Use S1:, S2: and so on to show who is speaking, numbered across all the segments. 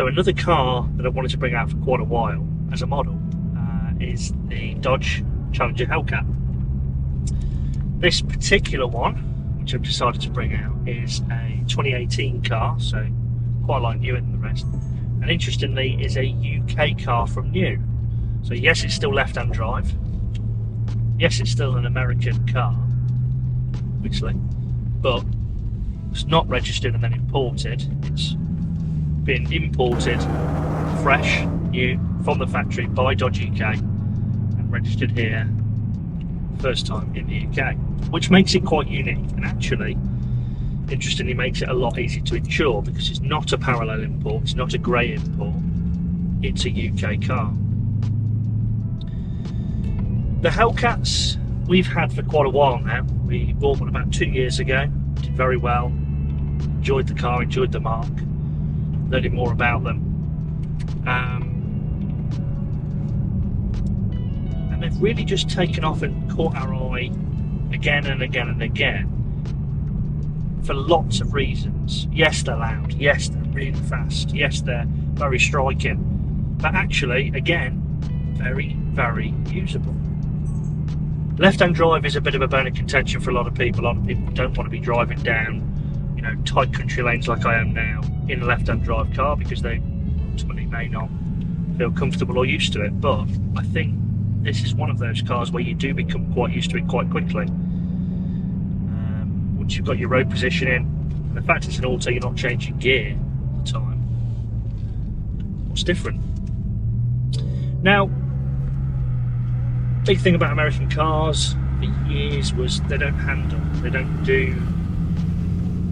S1: So another car that I wanted to bring out for quite a while as a model is the Dodge Challenger Hellcat. This particular one, which I've decided to bring out, is a 2018 car, so quite a lot newer than the rest. And interestingly, is a UK car from new. So yes, it's still left-hand drive. Yes, it's still an American car, obviously, but it's not registered and then imported. It's been imported fresh, new, from the factory by Dodge UK and registered here first time in the UK, which makes it quite unique, and actually interestingly makes it a lot easier to insure because it's not a parallel import, it's not a grey import, it's a UK car. The Hellcats we've had for quite a while now. We bought one about 2 years ago, did very well, enjoyed the car, enjoyed the marque, learning more about them. And they've really just taken off and caught our eye again and again and again for lots of reasons. Yes, they're loud, yes, they're really fast, yes, they're very striking, but actually, again, very, very usable. Left-hand drive is a bit of a bone of contention for a lot of people. A lot of people don't want to be driving down, tight country lanes like I am now in a left-hand drive car because they ultimately may not feel comfortable or used to it. But I think this is one of those cars where you do become quite used to it quite quickly. Once you've got your road positioning, and the fact it's an auto, you're not changing gear all the time. What's different? Now, big thing about American cars for years was they don't handle, they don't do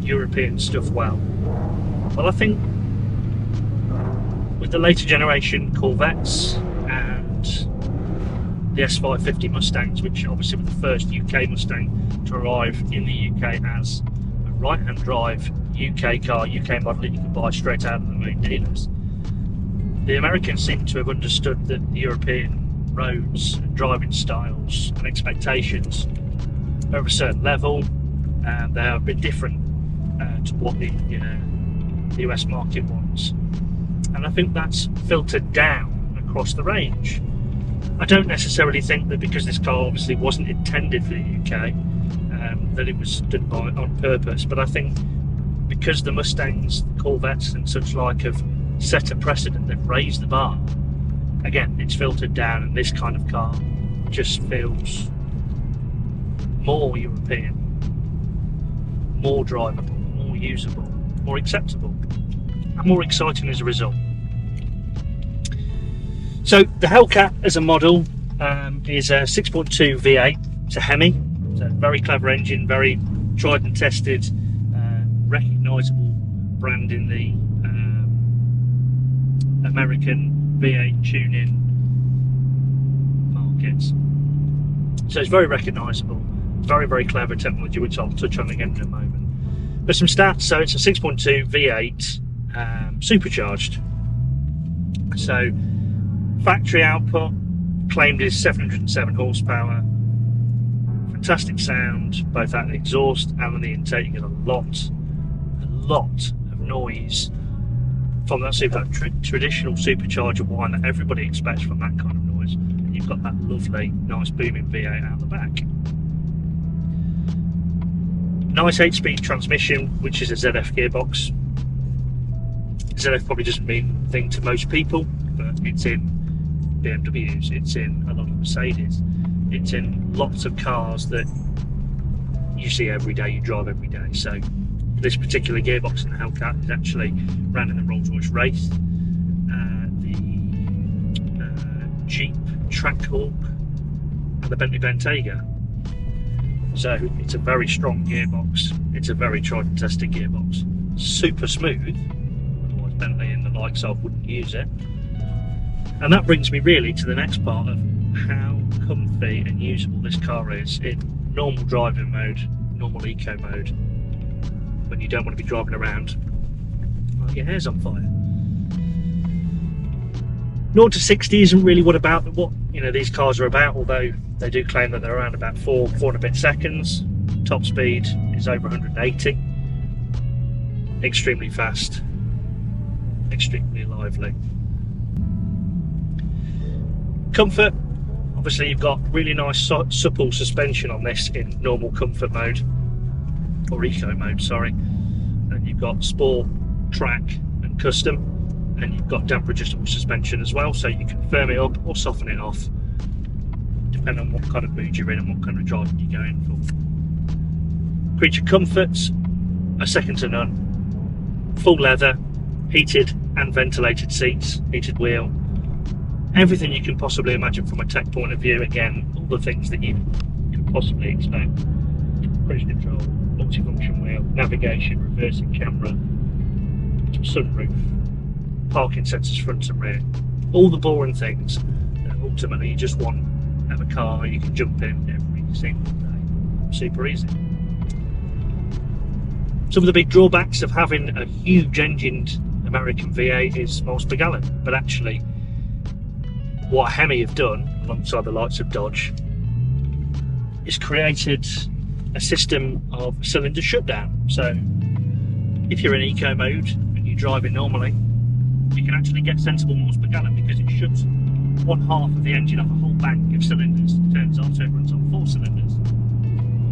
S1: European stuff well. Well, I think with the later generation Corvettes and the S550 Mustangs, which obviously were the first UK Mustang to arrive in the UK as a right-hand drive UK car, UK model that you could buy straight out of the main dealers, the Americans seem to have understood that the European roads and driving styles and expectations are of a certain level, and they are a bit different to what the US market wants, and I think that's filtered down across the range. I don't necessarily think that because this car obviously wasn't intended for the UK that it was done on purpose, but I think because the Mustangs, the Corvettes and such like have set a precedent, they've raised the bar. Again, it's filtered down, and this kind of car just feels more European, more drivable, more usable, more acceptable, and more exciting as a result. So the Hellcat as a model is a 6.2 V8. It's a Hemi. It's a very clever engine, very tried and tested, recognisable brand in the American V8 tuning markets. So it's very recognisable, very, very clever technology, which I'll touch on again in a moment. But some stats, so it's a 6.2 V8 supercharged. So factory output claimed is 707 horsepower. Fantastic sound, both at the exhaust and on the intake. You get a lot of noise from that traditional supercharger whine that everybody expects from that kind of noise, and you've got that lovely, nice booming V8 out the back. Nice 8-speed transmission, which is a ZF gearbox. ZF probably doesn't mean a thing to most people, but it's in BMWs, it's in a lot of Mercedes, it's in lots of cars that you see every day, you drive every day. So this particular gearbox in the Hellcat is actually ran in the Rolls-Royce Wraith, the Jeep Trackhawk and the Bentley Bentayga. So it's a very strong gearbox, it's a very tried and tested gearbox. Super smooth, otherwise Bentley and the likes of wouldn't use it. And that brings me really to the next part of how comfy and usable this car is in normal driving mode, normal eco mode, when you don't want to be driving around like your hair's on fire. 0 to 60 isn't really what these cars are about, although they do claim that they're around about 4 and a bit seconds. Top speed is over 180. Extremely fast. extremely lively. Comfort, obviously you've got really nice supple suspension on this in normal comfort mode, or eco mode, sorry. And you've got sport, track and custom, and you've got damper adjustable suspension as well, so you can firm it up or soften it off depending on what kind of mood you're in and what kind of driving you're going for. Creature comforts are second to none. Full leather, heated and ventilated seats, heated wheel, everything you can possibly imagine from a tech point of view. Again, all the things that you can possibly expect. Cruise control, multifunction wheel, navigation, reversing camera, sunroof, parking sensors front and rear, all the boring things that ultimately you just want to have a car you can jump in every single day. Super easy. Some of the big drawbacks of having a huge engined American V8 is miles per gallon, but actually what Hemi have done alongside the likes of Dodge is created a system of cylinder shutdown. So if you're in eco mode and you're driving normally, you can actually get sensible miles per gallon because it shuts one half of the engine off a whole bank of cylinders. It turns off, so it runs on 4 cylinders.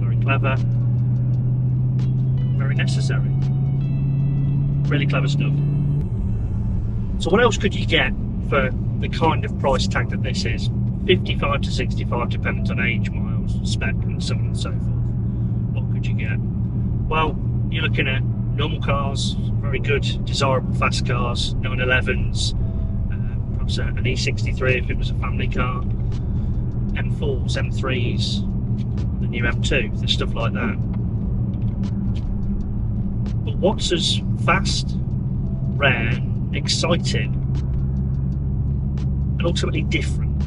S1: Very clever, very necessary. Really clever stuff. So what else could you get for the kind of price tag that this is? 55 to 65, depending on age, miles, spec and so on and so forth. What could you get? Well, you're looking at normal cars, very good, desirable fast cars, 911s, perhaps an E63 if it was a family car, M4s, M3s, the new M2, the stuff like that. But what's as fast, rare, exciting, and ultimately different?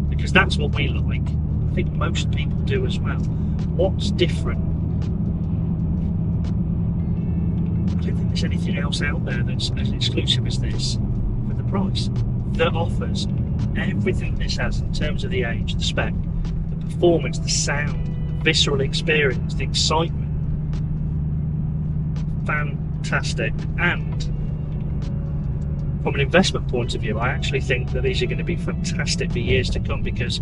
S1: Because that's what we like. I think most people do as well. What's different? I don't think there's anything else out there that's as exclusive as this for the price, that offers everything this has in terms of the age, the spec, the performance, the sound, the visceral experience, the excitement. Fantastic. And from an investment point of view, I actually think that these are going to be fantastic for years to come, because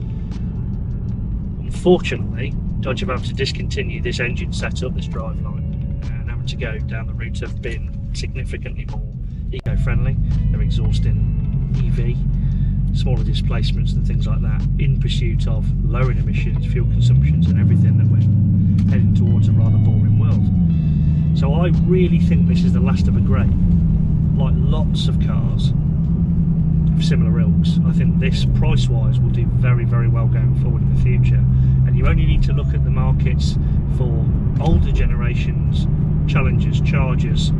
S1: unfortunately Dodge have had to discontinue this engine setup, this driveline, and having to go down the route of being significantly more eco-friendly. They're exhausting EV, smaller displacements and things like that, in pursuit of lowering emissions, fuel consumptions and everything, that we're heading towards a rather boring world. So I really think this is the last of a grade. Like lots of cars of similar ilks, I think this price-wise will do very, very well going forward in the future. And you only need to look at the markets for older generations, Challengers, Chargers,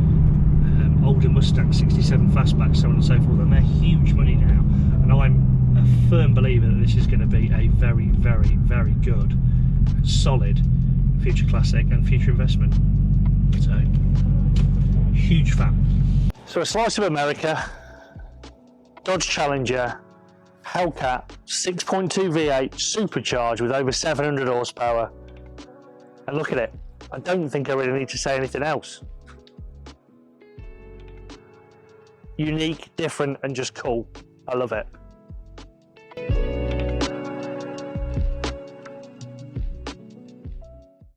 S1: older Mustangs, 67 fastbacks, so on and so forth, and they're huge money now. And I'm a firm believer that this is going to be a very, very, very good, solid future classic and future investment. So, huge fan. So a slice of America, Dodge Challenger Hellcat 6.2 V8 supercharged with over 700 horsepower. And look at it. I don't think I really need to say anything else. Unique, different and just cool. I love it.